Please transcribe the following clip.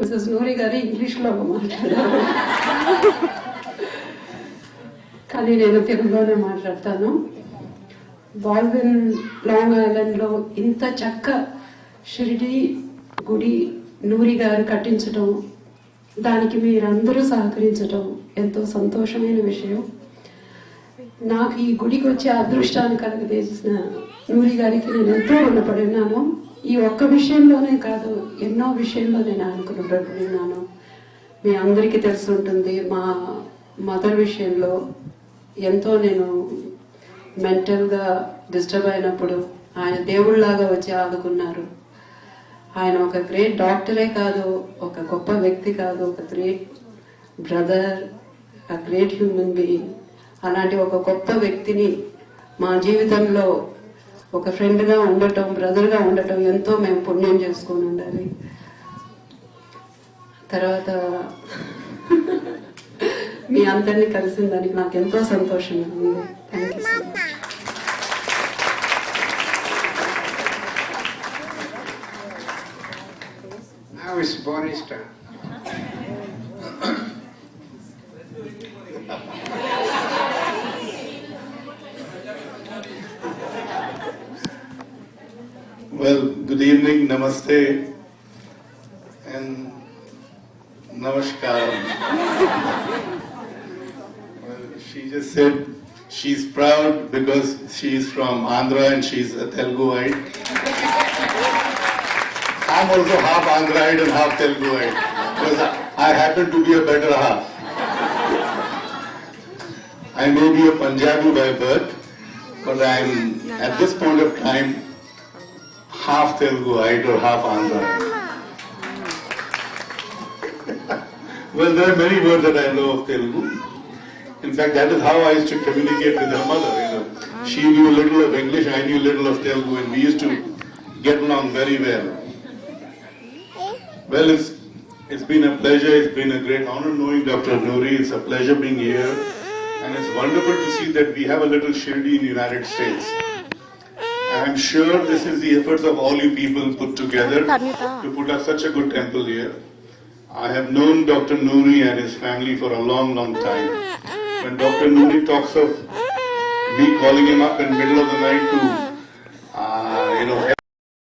Mrs నూరి గారు ఇంగ్లీష్లో మాట్లాడారు, కానీ నేను తెలుగులోనే మాట్లాడతాను. బాల్విన్ లాంగ్ ఐలాండ్లో ఇంత చక్క షిరిడి గుడి నూరి గారు కట్టించడం, దానికి మీరందరూ సహకరించడం ఎంతో సంతోషమైన విషయం. నాకు ఈ గుడికి వచ్చే అదృష్టాన్ని కలగజేసిన నూరి గారికి నేను ఎంతో రుణపడి ఉన్నాను. ఈ ఒక్క విషయంలోనే కాదు, ఎన్నో విషయంలో నేను ఆయనకు రుణపడి ఉన్నాను. మీ అందరికీ తెలిసి ఉంటుంది, మా మదర్ విషయంలో ఎంతో నేను మెంటల్గా డిస్టర్బ్ అయినప్పుడు ఆయన దేవుళ్లాగా వచ్చి ఆదుకున్నారు. ఆయన ఒక గ్రేట్ డాక్టరే కాదు, ఒక గొప్ప వ్యక్తి కాదు, ఒక గ్రేట్ బ్రదర్, ఒక గ్రేట్ హ్యూమన్ బీయింగ్. అలాంటి ఒక గొప్ప వ్యక్తిని మా జీవితంలో ఒక ఫ్రెండ్గా ఉండటం, బ్రదర్గా ఉండటం ఎంతో మేము పుణ్యం చేసుకొని ఉండాలి. తర్వాత మీ అందరినీ కలిసిన దానికి నాకు ఎంతో సంతోషంగా ఉంది. Thank you so much. Now it's Bonnie's turn. Well, good evening, namaste, and namaskaram. Well, she just said she's proud because she's from Andhra and she's a Teluguite. I'm also half Andhraite and half Teluguite because I happen to be a better half. I may be a Punjabi by birth, but I'm at this point of time half Teluguite or half Andhraite. Well, there are many words that I know of Telugu. In fact, that is how I used to communicate with her mother. She knew a little of English, I knew a little of Telugu, and we used to get along very well. Well, it's been a pleasure. It's been a great honor knowing Dr. Nuri. It's a pleasure being here, and it's wonderful to see that we have a little Shirdi in the United States. And I'm sure this is the efforts of all you people put together to put up such a good temple here. I have known Dr. Nuri and his family for a long, long time. When Dr. Nuri talks of me calling him up in the middle of the night to,